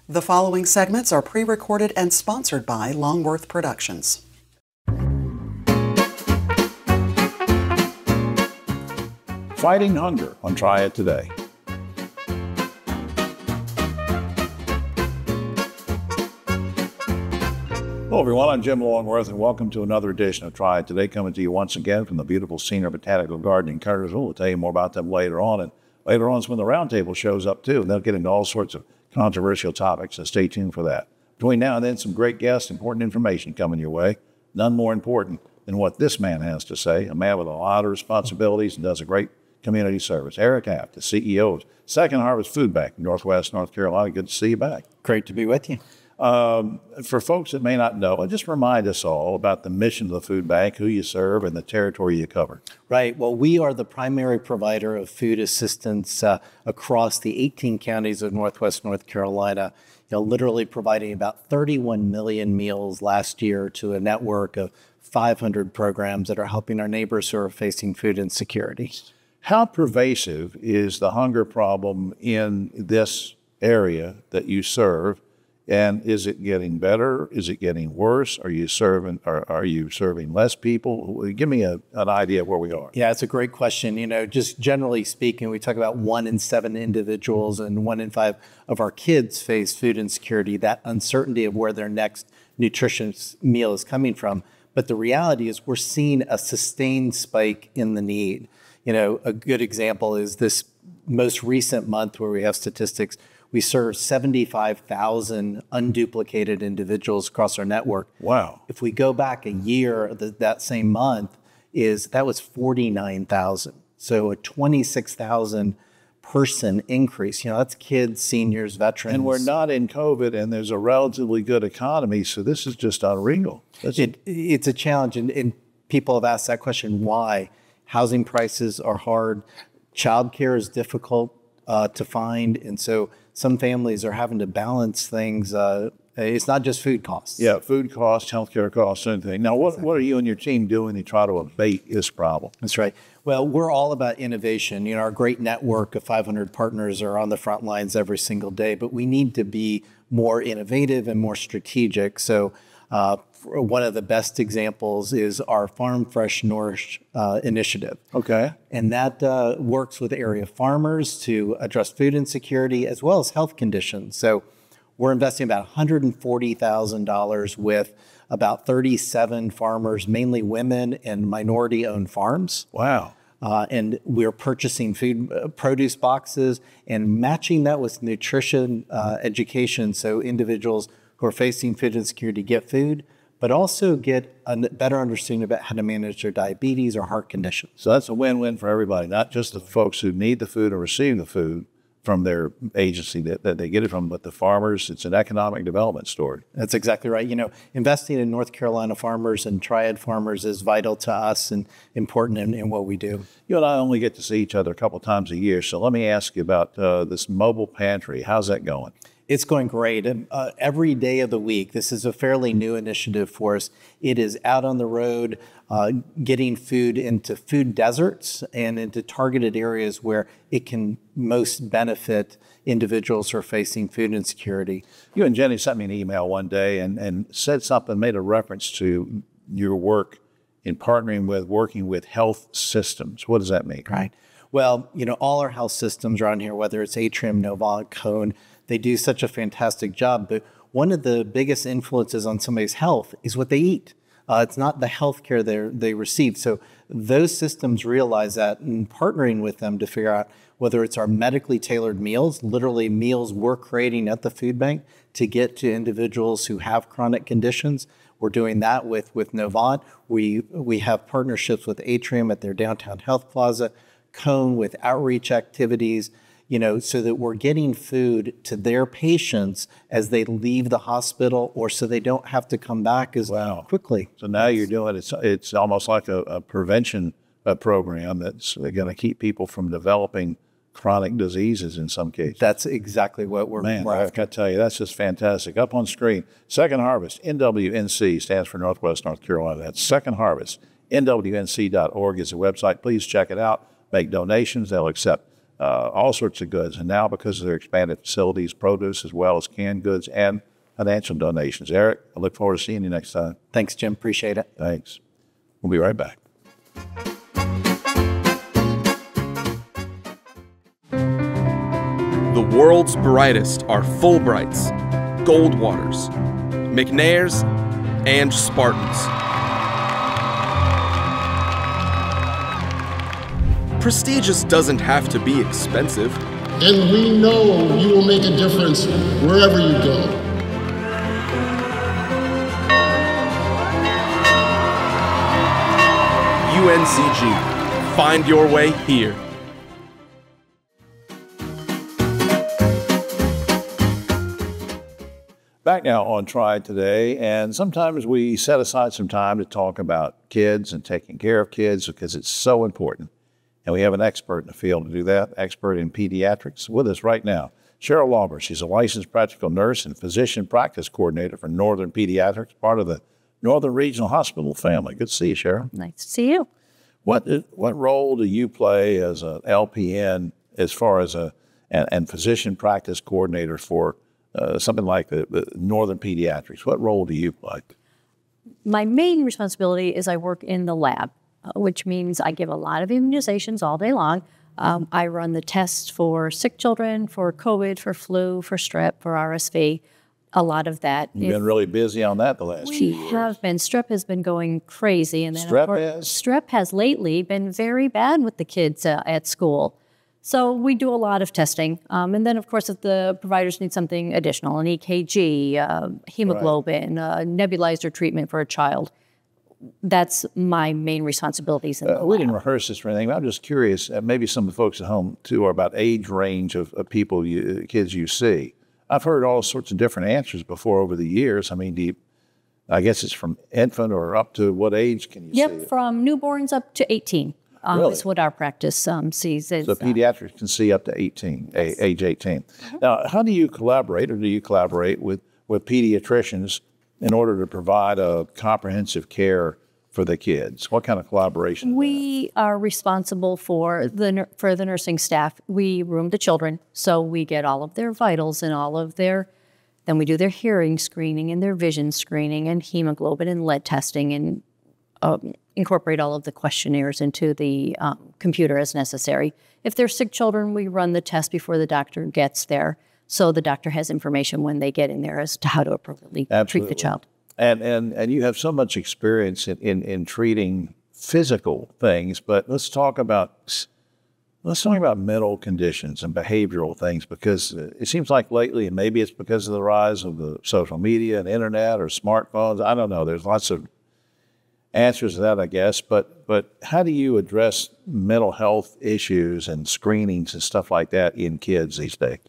The following segments are pre-recorded and sponsored by Longworth Productions. Fighting Hunger on Triad Today. Hello everyone, I'm Jim Longworth and welcome to another edition of Triad Today, coming to you once again from the beautiful Senior Botanical Garden in Cartersville. We'll tell you more about them later on, and later on is when the roundtable shows up too, and they'll get into all sorts of controversial topics, so stay tuned for that. Between now and then, some great guests, important information coming your way. None more important than what this man has to say, a man with a lot of responsibilities and does a great community service. Eric Aft, the CEO of Second Harvest Food Bank in Northwest North Carolina. Good to see you back. Great to be with you. For folks that may not know, just remind us all about the mission of the food bank, who you serve, and the territory you cover. Right. Well, we are the primary provider of food assistance across the 18 counties of Northwest North Carolina, literally providing about 31 million meals last year to a network of 500 programs that are helping our neighbors who are facing food insecurity. How pervasive is the hunger problem in this area that you serve? And is it getting better? Is it getting worse? Are you serving less people? Give me an idea of where we are. Yeah, it's a great question. Just generally speaking, we talk about 1 in 7 individuals and 1 in 5 of our kids face food insecurity, that uncertainty of where their next nutritious meal is coming from. But the reality is we're seeing a sustained spike in the need. A good example is this most recent month where we have statistics. We serve 75,000 unduplicated individuals across our network. Wow. If we go back a year, that same month, that was 49,000. So a 26,000 person increase. That's kids, seniors, veterans. And we're not in COVID, and there's a relatively good economy, so this is just unreal. It's a challenge, and people have asked that question, why? Housing prices are hard. Childcare is difficult to find, and so some families are having to balance things. It's not just food costs. Yeah, food costs, healthcare costs, anything. Now, what are you and your team doing to try to abate this problem? That's right. Well, we're all about innovation. Our great network of 500 partners are on the front lines every single day, but we need to be more innovative and more strategic. So one of the best examples is our Farm Fresh Nourish initiative. Okay. And that works with area farmers to address food insecurity as well as health conditions. So we're investing about $140,000 with about 37 farmers, mainly women and minority-owned farms. Wow. And we're purchasing produce boxes and matching that with nutrition education, so individuals who are facing food insecurity get food, but also get a better understanding about how to manage their diabetes or heart conditions. So that's a win-win for everybody, not just the folks who need the food or receive the food from their agency that they get it from, but the farmers. It's an economic development story. That's exactly right. Investing in North Carolina farmers and Triad farmers is vital to us and important in what we do. You and I only get to see each other a couple times a year, so let me ask you about this mobile pantry. How's that going? It's going great. And every day of the week, this is a fairly new initiative for us. It is out on the road, getting food into food deserts and into targeted areas where it can most benefit individuals who are facing food insecurity. You and Jenny sent me an email one day and said something, made a reference to your work in working with health systems. What does that mean? Right. Well, all our health systems around here, whether it's Atrium, Novant, Cone, they do such a fantastic job. But one of the biggest influences on somebody's health is what they eat. It's not the health care they receive. So those systems realize that, and partnering with them to figure out whether it's our medically tailored meals, literally meals we're creating at the food bank to get to individuals who have chronic conditions. We're doing that with Novant. We have partnerships with Atrium at their downtown health plaza, Cone with outreach activities, so that we're getting food to their patients as they leave the hospital, or so they don't have to come back as quickly. So now you're doing it's almost like a prevention program that's going to keep people from developing chronic diseases in some cases. That's exactly what we're I've got to tell you, that's just fantastic. Up on screen, Second Harvest, NWNC, stands for Northwest North Carolina. That's Second Harvest, NWNC.org is the website. Please check it out. Make donations. They'll accept all sorts of goods. And now because of their expanded facilities, produce as well as canned goods and financial donations. Eric, I look forward to seeing you next time. Thanks, Jim. Appreciate it. Thanks. We'll be right back. The world's brightest are Fulbrights, Goldwaters, McNairs, and Spartans. Prestigious doesn't have to be expensive. And we know you will make a difference wherever you go. UNCG. Find your way here. Back now on Triad Today, and sometimes we set aside some time to talk about kids and taking care of kids because it's so important. And we have an expert in the field to do that, expert in pediatrics, with us right now. Cheryl Lauber, she's a licensed practical nurse and physician practice coordinator for Northern Pediatrics, part of the Northern Regional Hospital family. Good to see you, Cheryl. Nice to see you. What role do you play as an LPN as far as and physician practice coordinator for something like the Northern Pediatrics? What role do you play? My main responsibility is I work in the lab, which means I give a lot of immunizations all day long. I run the tests for sick children, for COVID, for flu, for strep, for RSV, a lot of that. You've been really busy on that the last few years. We have been. Strep has been going crazy. And then Strep has lately been very bad with the kids at school. So we do a lot of testing. And then, of course, if the providers need something additional, an EKG, hemoglobin, nebulizer treatment for a child, that's my main responsibilities in the lab. We didn't rehearse this or anything, but I'm just curious, maybe some of the folks at home, too, are about age range of people, kids you see. I've heard all sorts of different answers before over the years. I mean, I guess it's from infant or up to what age can you see? Yep, from newborns up to 18 Really? Is what our practice sees. So pediatrics can see up to 18, yes. Age 18. Now, how do you collaborate, or do you collaborate with pediatricians in order to provide a comprehensive care for the kids? What kind of collaboration? We are responsible for the nursing staff. We room the children, so we get all of their vitals and all of their, then we do their hearing screening and their vision screening and hemoglobin and lead testing and incorporate all of the questionnaires into the computer as necessary. If they're sick children, we run the test before the doctor gets there, so the doctor has information when they get in there as to how to appropriately treat the child. And you have so much experience in treating physical things, but let's talk about mental conditions and behavioral things, because it seems like lately, and maybe it's because of the rise of the social media and internet or smartphones, I don't know, there's lots of answers to that, I guess, but how do you address mental health issues and screenings and stuff like that in kids these days?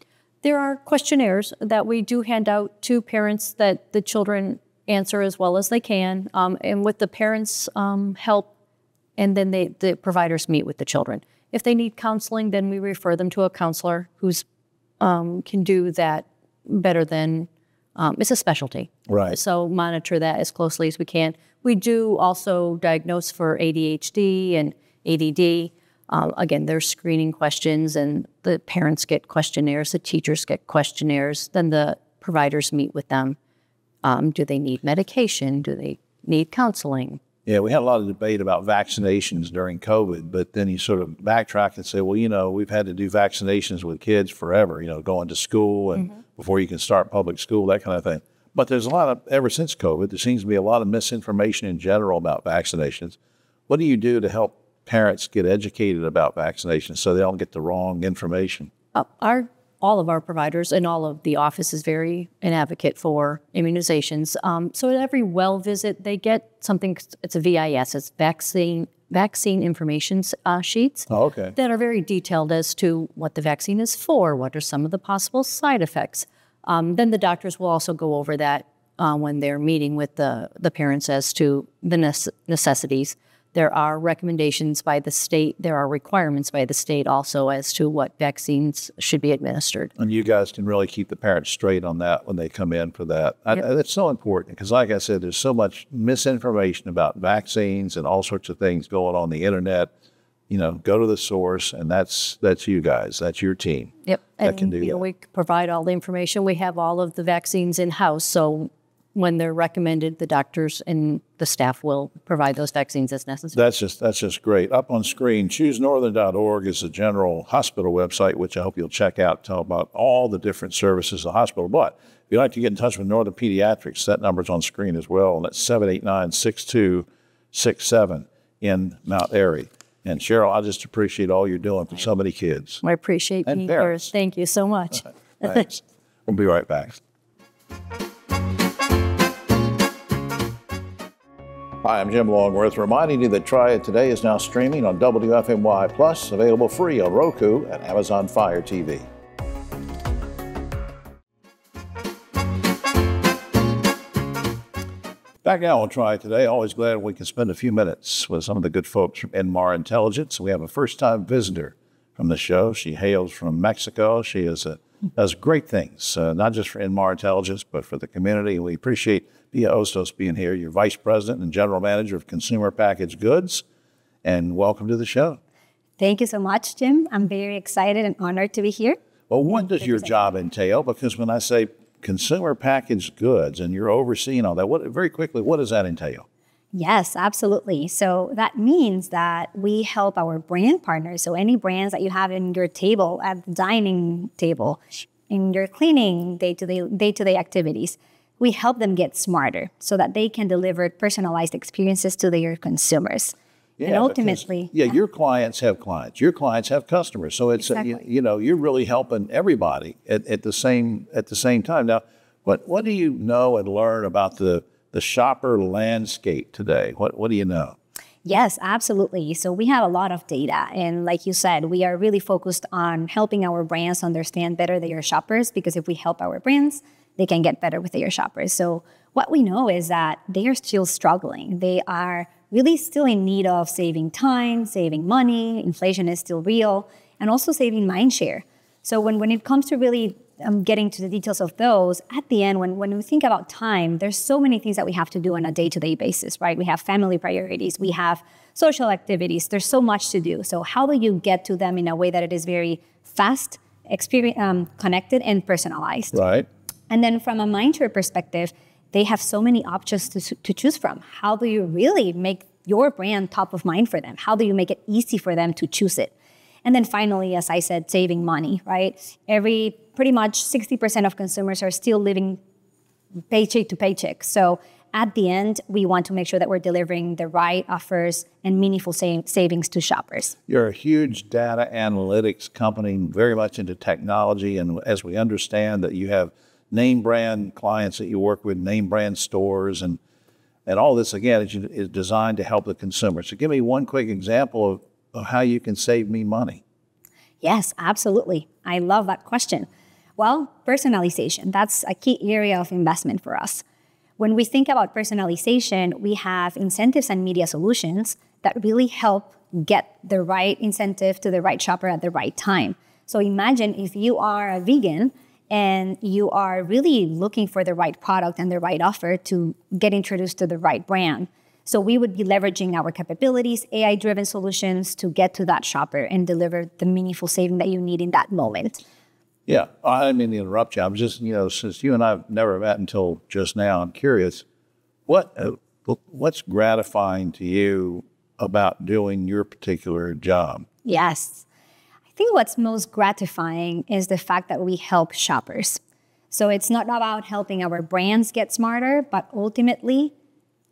There are questionnaires that we do hand out to parents that the children answer as well as they can, and with the parents' help, and then the providers meet with the children. If they need counseling, then we refer them to a counselor who's can do that better than, it's a specialty. Right. So monitor that as closely as we can. We do also diagnose for ADHD and ADD. Again, there's screening questions, and the parents get questionnaires, the teachers get questionnaires, then the providers meet with them. Do they need medication? Do they need counseling? Yeah, we had a lot of debate about vaccinations during COVID, but then you sort of backtrack and say, well, we've had to do vaccinations with kids forever, going to school and before you can start public school, that kind of thing. But there's a lot of, ever since COVID, there seems to be a lot of misinformation in general about vaccinations. What do you do to help parents get educated about vaccinations so they don't get the wrong information? All of our providers and all of the office is very an advocate for immunizations. So at every well visit, they get something, it's a VIS, it's vaccine information sheets that are very detailed as to what the vaccine is for, what are some of the possible side effects. Then the doctors will also go over that when they're meeting with the parents as to the necessities. There are recommendations by the state. There are requirements by the state also as to what vaccines should be administered. And you guys can really keep the parents straight on that when they come in for that. Yep. That's so important because, like I said, there's so much misinformation about vaccines and all sorts of things going on the internet go to the source, and that's you guys. That's your team. Yep. That And can do that. we provide all the information. We have all of the vaccines in-house, so when they're recommended, the doctors and the staff will provide those vaccines as necessary. That's just great. Up on screen, choosenorthern.org is the general hospital website, which I hope you'll check out, tell about all the different services of the hospital. But if you'd like to get in touch with Northern Pediatrics, that number's on screen as well, and that's 789-6267 in Mount Airy. And Cheryl, I just appreciate all you're doing for so many kids. I appreciate And being here. parents. Thank you so much. Thanks. We'll be right back. Hi, I'm Jim Longworth, reminding you that Triad Today is now streaming on WFMY Plus, available free on Roku and Amazon Fire TV. Back now on Triad Today, always glad we can spend a few minutes with some of the good folks from Enmar Intelligence. We have a first-time visitor from the show. She hails from Mexico. She does great things, not just for Enmar Intelligence, but for the community. We appreciate Pia Ostos being here. You're Vice President and General Manager of Consumer Packaged Goods, and welcome to the show. Thank you so much, Jim. I'm very excited and honored to be here. Well, what does your job entail? Because when I say consumer packaged goods and you're overseeing all that, very quickly, what does that entail? Yes, absolutely. So that means that we help our brand partners. So any brands that you have in your table, at the dining table, in your cleaning day-to-day activities, we help them get smarter so that they can deliver personalized experiences to their consumers. Yeah, and ultimately, your clients have clients. Your clients have customers. So it's Exactly. You're really helping everybody at the same time. Now, what do you know and learn about the shopper landscape today? What do you know? Yes, absolutely. So we have a lot of data. And like you said, we are really focused on helping our brands understand better their shoppers, because if we help our brands, they can get better with their shoppers. So what we know is that they are still struggling. They are really still in need of saving time, saving money. Inflation is still real, and also saving mind share. So when it comes to really getting to the details of those, at the end, when we think about time, there's so many things that we have to do on a day-to-day basis, right? We have family priorities, we have social activities, there's so much to do. So how do you get to them in a way that it is very fast, connected, and personalized? Right. And then from a mind share perspective, they have so many options to choose from. How do you really make your brand top of mind for them? How do you make it easy for them to choose it? And then finally, as I said, saving money, right? Pretty much 60% of consumers are still living paycheck to paycheck. So at the end, we want to make sure that we're delivering the right offers and meaningful savings to shoppers. You're a huge data analytics company, very much into technology. And as we understand that you have name brand clients that you work with, name brand stores, and all this, again, is designed to help the consumer. So give me one quick example of how you can save me money. Yes, absolutely. I love that question. Well, personalization, that's a key area of investment for us. When we think about personalization, we have incentives and media solutions that really help get the right incentive to the right shopper at the right time. So imagine if you are a vegan and you are really looking for the right product and the right offer to get introduced to the right brand. So we would be leveraging our capabilities, AI-driven solutions to get to that shopper and deliver the meaningful saving that you need in that moment. Yeah, I didn't mean to interrupt you. I'm just, since you and I have never met until just now, I'm curious, what's gratifying to you about doing your particular job? Yes. I think what's most gratifying is the fact that we help shoppers. So it's not about helping our brands get smarter, but ultimately,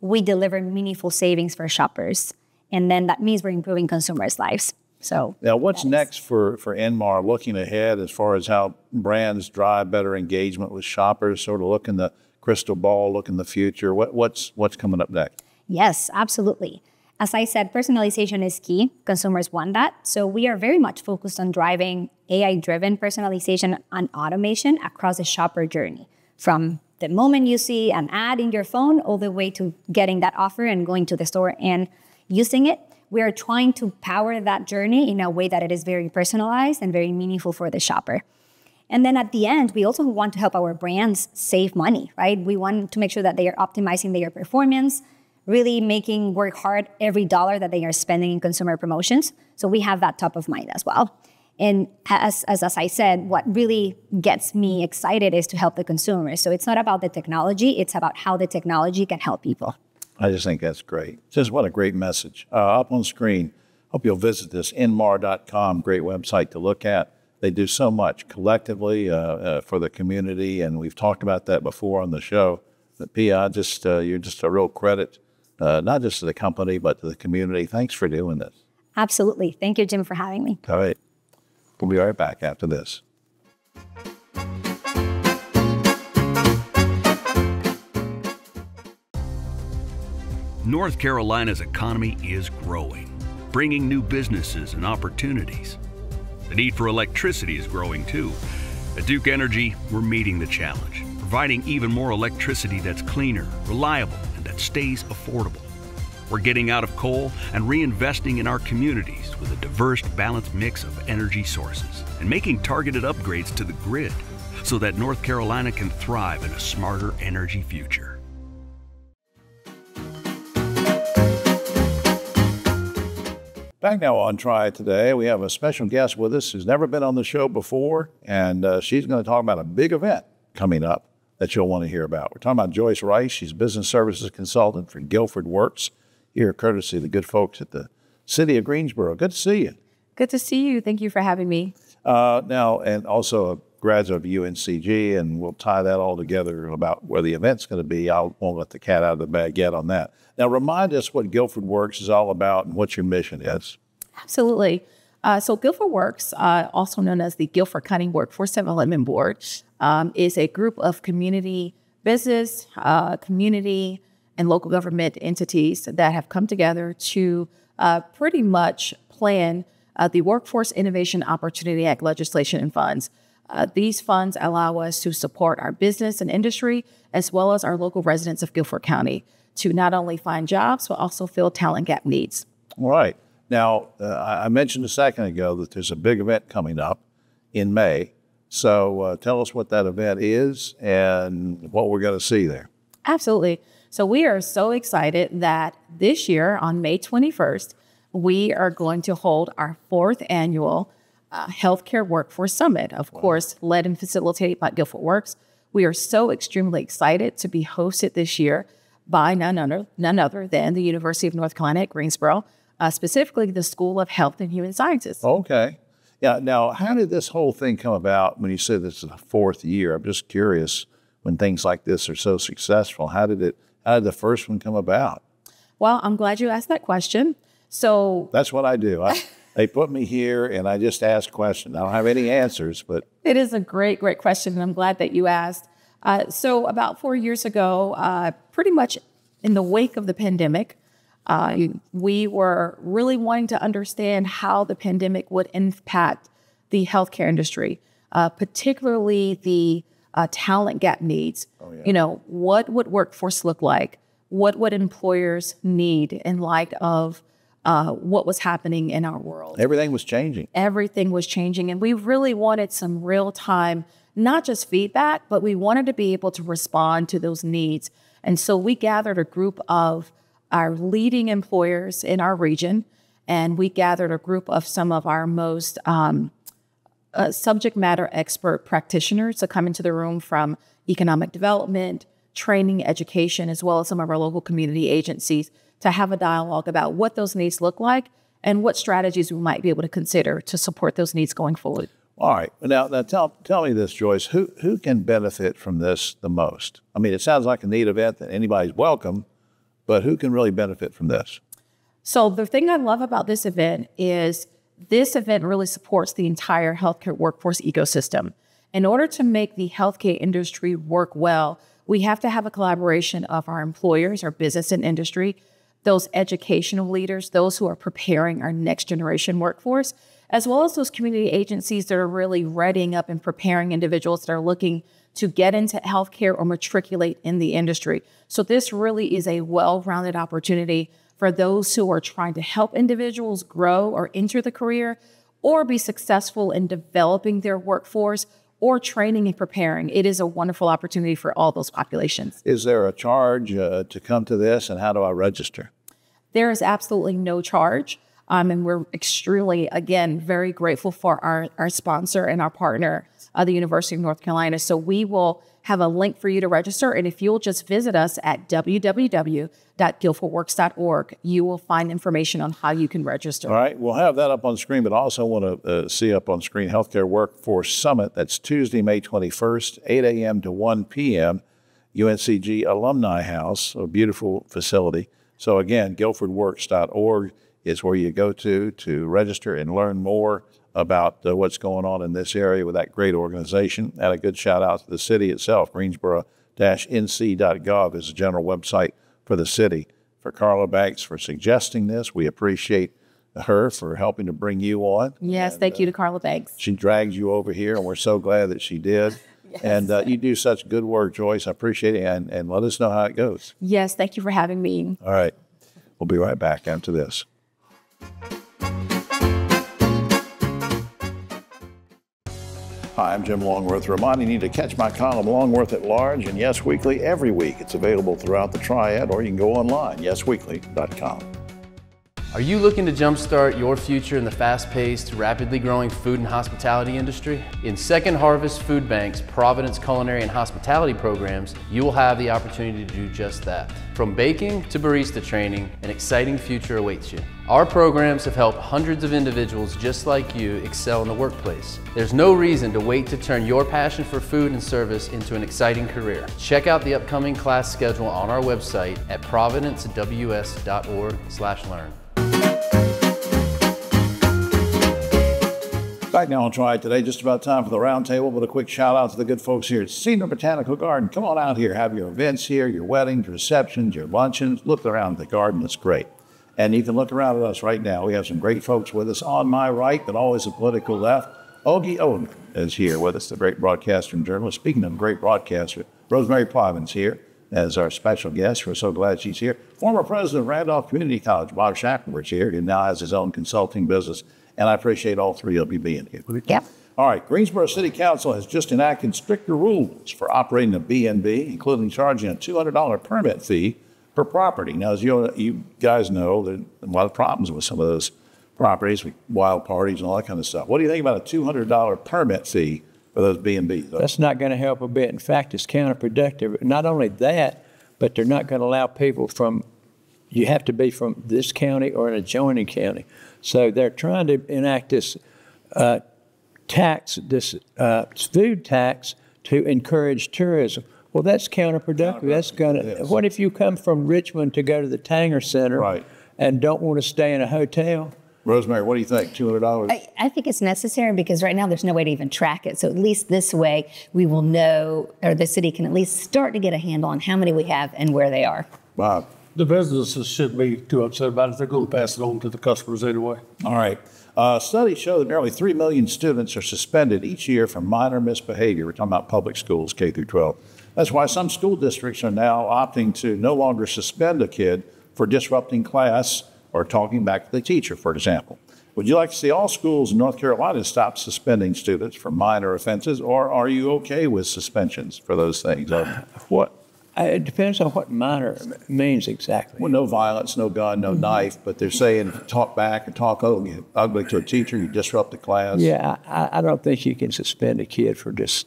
we deliver meaningful savings for shoppers. And then that means we're improving consumers' lives. So now, what's next for Enmar, looking ahead as far as how brands drive better engagement with shoppers, sort of look in the crystal ball, look in the future? What's coming up next? Yes, absolutely. As I said, personalization is key. Consumers want that. So we are very much focused on driving AI-driven personalization and automation across the shopper journey, from the moment you see an ad in your phone all the way to getting that offer and going to the store and using it. We are trying to power that journey in a way that it is very personalized and very meaningful for the shopper. And then at the end, we also want to help our brands save money, right? We want to make sure that they are optimizing their performance, really making work hard every dollar that they are spending in consumer promotions. So we have that top of mind as well. And as I said, what really gets me excited is to help the consumers. So it's not about the technology, it's about how the technology can help people. I just think that's great. Just what a great message. Up on screen, hope you'll visit this, nmar.com, great website to look at. They do so much collectively for the community, and we've talked about that before on the show. But Pia, you're just a real credit, not just to the company, but to the community. Thanks for doing this. Absolutely. Thank you, Jim, for having me. All right. We'll be right back after this. North Carolina's economy is growing, bringing new businesses and opportunities. The need for electricity is growing too. At Duke Energy, we're meeting the challenge, providing even more electricity that's cleaner, reliable, and that stays affordable. We're getting out of coal and reinvesting in our communities with a diverse, balanced mix of energy sources and making targeted upgrades to the grid so that North Carolina can thrive in a smarter energy future. Back now on Triad Today, we have a special guest with us who's never been on the show before, and she's going to talk about a big event coming up that you'll want to hear about. We're talking about Joyce Rice. She's business services consultant for Guilford Works, here courtesy of the good folks at the City of Greensboro. Good to see you. Good to see you. Thank you for having me. Now, and also a graduate of UNCG, and we'll tie that all together about where the event's going to be. I won't let the cat out of the bag yet on that. Now, remind us what Guilford Works is all about and what your mission is. Absolutely. So Guilford Works, also known as the Guilford County Workforce Development Board, is a group of community business, community, and local government entities that have come together to pretty much plan the Workforce Innovation Opportunity Act legislation and funds. These funds allow us to support our business and industry, as well as our local residents of Guilford County, to not only find jobs, but also fill talent gap needs. All right. Now, I mentioned a second ago that there's a big event coming up in May. So tell us what that event is and what we're going to see there. Absolutely. So we are so excited that this year on May 21st, we are going to hold our 4th annual Healthcare Workforce Summit, of course, led and facilitated by Guilford Works. We are so extremely excited to be hosted this year by none other than the University of North Carolina at Greensboro, specifically the School of Health and Human Sciences. Okay. Yeah. Now, how did this whole thing come about when you said this is the 4th year? I'm just curious, when things like this are so successful, how did the first one come about? Well, I'm glad you asked that question. So that's what I do. They put me here and I just ask questions. I don't have any answers, but it is a great question, and I'm glad that you asked. So about 4 years ago, pretty much in the wake of the pandemic, we were really wanting to understand how the pandemic would impact the healthcare industry, particularly the talent gap needs. Oh, yeah. You know, what would workforce look like? What would employers need in light of what was happening in our world? Everything was changing. Everything was changing. And we really wanted some real-time, not just feedback, but we wanted to be able to respond to those needs. And so we gathered a group of our leading employers in our region, and we gathered a group of some of our most subject matter expert practitioners to come into the room from economic development, training, education, as well as some of our local community agencies, to have a dialogue about what those needs look like and what strategies we might be able to consider to support those needs going forward. All right. Now tell me this, Joyce. Who can benefit from this the most? I mean, it sounds like a neat event that anybody's welcome, but who can really benefit from this? So the thing I love about this event is this event really supports the entire healthcare workforce ecosystem. In order to make the healthcare industry work well, we have to have a collaboration of our employers, our business and industry, those educational leaders, those who are preparing our next generation workforce, as well as those community agencies that are really readying up and preparing individuals that are looking to get into healthcare or matriculate in the industry. So this really is a well-rounded opportunity for those who are trying to help individuals grow or enter the career or be successful in developing their workforce or training and preparing. It is a wonderful opportunity for all those populations. Is there a charge to come to this, and how do I register? There is absolutely no charge. And we're extremely, again, very grateful for our sponsor and our partner, the University of North Carolina. So we will have a link for you to register. And if you'll just visit us at www.guilfordworks.org, you will find information on how you can register. All right, we'll have that up on screen, but I also want to see up on screen Healthcare Workforce Summit. That's Tuesday, May 21st, 8 a.m. to 1 p.m., UNCG Alumni House, a beautiful facility. So again, guilfordworks.org is where you go to register and learn more about what's going on in this area with that great organization. And a good shout out to the city itself. Greensboro-nc.gov is the general website for the city. For Carla Banks for suggesting this, we appreciate her for helping to bring you on. Yes, thank you to Carla Banks. She dragged you over here, and we're so glad that she did. Yes. And you do such good work, Joyce. I appreciate it, and let us know how it goes. Yes, thank you for having me. All right. We'll be right back after this. Hi, I'm Jim Longworth, reminding you to catch my column Longworth at Large and Yes Weekly every week. It's available throughout the Triad, or you can go online, yesweekly.com. Are you looking to jumpstart your future in the fast-paced, rapidly growing food and hospitality industry? In Second Harvest Food Bank's Providence Culinary and Hospitality programs, you will have the opportunity to do just that. From baking to barista training, an exciting future awaits you. Our programs have helped hundreds of individuals just like you excel in the workplace. There's no reason to wait to turn your passion for food and service into an exciting career. Check out the upcoming class schedule on our website at providencews.org/learn. Back now on Triad Today, just about time for the roundtable, but a quick shout out to the good folks here at Senior Botanical Garden. Come on out here, have your events here, your weddings, receptions, your luncheons. Look around the garden, it's great. And you can look around at us right now. We have some great folks with us. On my right, but always the political left, Ogie Oden is here with us, the great broadcaster and journalist. Speaking of great broadcaster, Rosemary Plivin's here as our special guest. We're so glad she's here. Former president of Randolph Community College, Bob Shackelford's here. He now has his own consulting business. And I appreciate all three of you being here. Yep. All right, Greensboro City Council has just enacted stricter rules for operating a B&B, including charging a $200 permit fee per property. Now, as you guys know, there are a lot of problems with some of those properties, with wild parties and all that kind of stuff. What do you think about a $200 permit fee for those B&Bs? That's not going to help a bit. In fact, it's counterproductive. Not only that, but they're not going to allow people from, you have to be from this county or an adjoining county. So they're trying to enact this tax, this food tax to encourage tourism. Well, that's counterproductive. That's going to, what if you come from Richmond to go to the Tanger Center and don't want to stay in a hotel? Rosemary, what do you think? $200? I think it's necessary because right now there's no way to even track it. So at least this way we will know, or the city can at least start to get a handle on how many we have and where they are. Bob. The businesses shouldn't be too upset about it. They're going to pass it on to the customers anyway. All right. Studies show that nearly 3 million students are suspended each year for minor misbehavior. We're talking about public schools, K through 12. That's why some school districts are now opting to no longer suspend a kid for disrupting class or talking back to the teacher, for example. Would you like to see all schools in North Carolina stop suspending students for minor offenses, or are you okay with suspensions for those things? It depends on what minor means exactly. Well, no violence, no gun, no knife, but they're saying talk back and talk ugly to a teacher, you disrupt the class. Yeah, I don't think you can suspend a kid for just,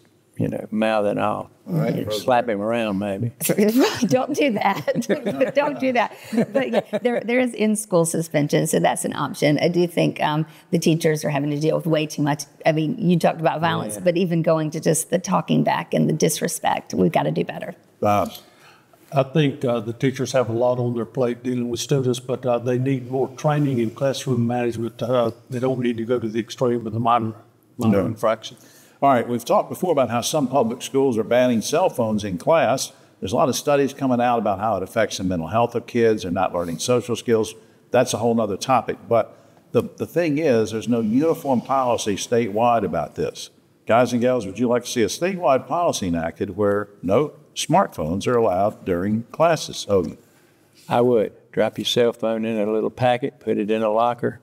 mouthing off. All right. Slap him around, maybe. Don't do that. Don't do that. But yeah, there is in-school suspension, so that's an option. I do think the teachers are having to deal with way too much. I mean, you talked about violence, but even going to just the talking back and the disrespect, we've got to do better. Bob. I think the teachers have a lot on their plate dealing with students, but they need more training in classroom management. They don't need to go to the extreme of the minor infraction. All right, we've talked before about how some public schools are banning cell phones in class. There's a lot of studies coming out about how it affects the mental health of kids. They're not learning social skills. That's a whole other topic. But the thing is, there's no uniform policy statewide about this. Guys and gals, would you like to see a statewide policy enacted where no smartphones are allowed during classes? I would. Drop your cell phone in a little packet, put it in a locker,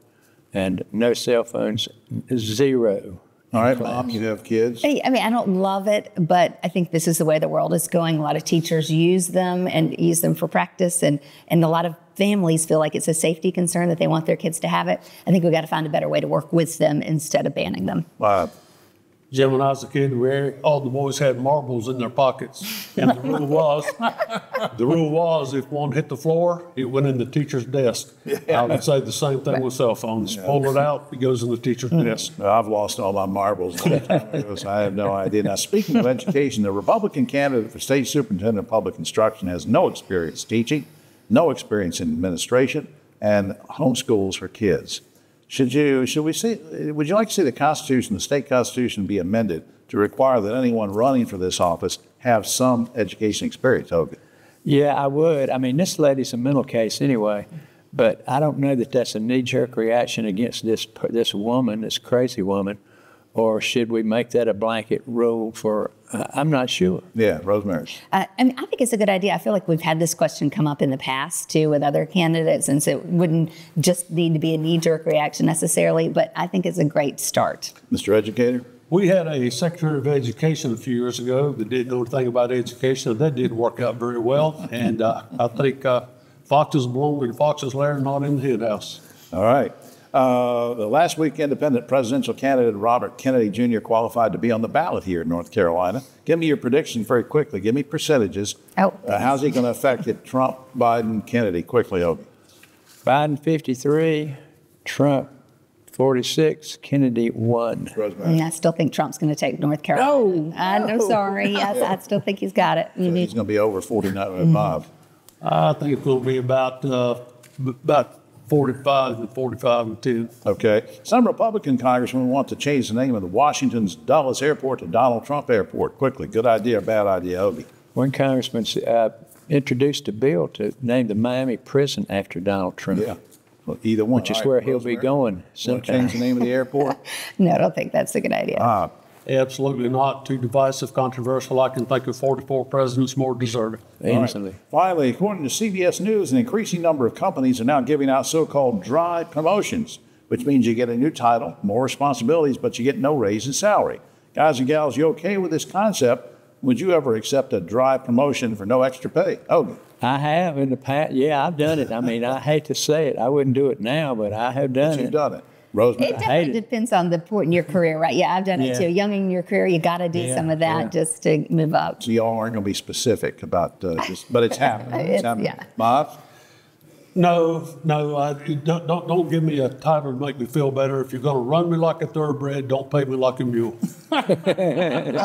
and no cell phones, zero. All right, Mom, you have kids. I mean, I don't love it, but I think this is the way the world is going. A lot of teachers use them and use them for practice, and a lot of families feel like it's a safety concern that they want their kids to have it. I think we've got to find a better way to work with them instead of banning them. Jim, when I was a kid, all the boys had marbles in their pockets. And the rule was if one hit the floor, it went in the teacher's desk. I would say the same thing with cell phones. Pull it out, it goes in the teacher's desk. I've lost all my marbles. So I have no idea. Now, speaking of education, the Republican candidate for state superintendent of public instruction has no experience teaching, no experience in administration, and homeschools her kids. Would you like to see the Constitution, the state Constitution, be amended to require that anyone running for this office have some education experience, Hogan? Yeah, I would. I mean, this lady's a mental case anyway, but I don't know that that's a knee-jerk reaction against this woman, this crazy woman, or should we make that a blanket rule for, I'm not sure. Yeah, Rosemary. I think it's a good idea. I feel like we've had this question come up in the past, too, with other candidates, and so it wouldn't just need to be a knee-jerk reaction necessarily, but I think it's a great start. Mr. Educator? We had a Secretary of Education a few years ago that didn't know anything about education. That didn't work out very well, and I think foxes belong in the fox's lair, not in the hen house. All right. The last week, independent presidential candidate Robert Kennedy Jr. qualified to be on the ballot here in North Carolina. Give me your predictions very quickly. Give me percentages. How's he going to affect it? Trump, Biden, Kennedy? Quickly, Obi. Biden 53, Trump 46, Kennedy 1. And I still think Trump's going to take North Carolina. I'm sorry. Yes, I still think he's got it. So he's going to be over 49 Bob. I think it's going to be about 45 and 10. Okay. Some Republican congressmen want to change the name of the Washington's Dulles Airport to Donald Trump Airport. Quickly. Good idea or bad idea, Obi? One congressman introduced a bill to name the Miami prison after Donald Trump. Yeah. Well, either one. Which is where he'll be going. Want to change the name of the airport? No, I don't think that's a good idea. Absolutely not. Too divisive, controversial. I can think of 44 presidents more deserving. Easily. Right. Finally, according to CBS News, an increasing number of companies are now giving out so-called dry promotions, which means you get a new title, more responsibilities, but you get no raise in salary. Guys and gals, you okay with this concept? Would you ever accept a dry promotion for no extra pay? Oh, I have in the past. Yeah, I've done it. I mean, I hate to say it. I wouldn't do it now, but I have done it. You've done it. Rosemary. It definitely depends on the point in your career, right? Yeah, I've done it too. Young in your career, you got to do some of that just to move up. So y'all aren't going to be specific about this, but it's happening. It's happening. Yeah. Bob? No, don't give me a title to make me feel better. If you're going to run me like a thoroughbred, don't pay me like a mule. Well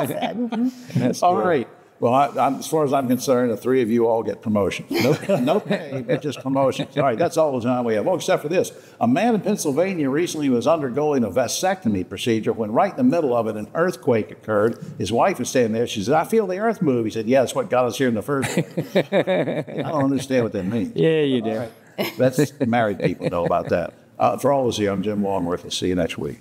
said. That's all right. Well, as far as I'm concerned, the three of you all get promotions. No pay, but just promotions. All right, that's all the time we have. Well, except for this. A man in Pennsylvania recently was undergoing a vasectomy procedure when right in the middle of it, an earthquake occurred. His wife was standing there. She said, I feel the earth move. He said, yeah, that's what got us here in the first place. I don't understand what that means. Yeah, you do. Right. That's married people know about that. For all of us here, I'm Jim Longworth. We'll see you next week.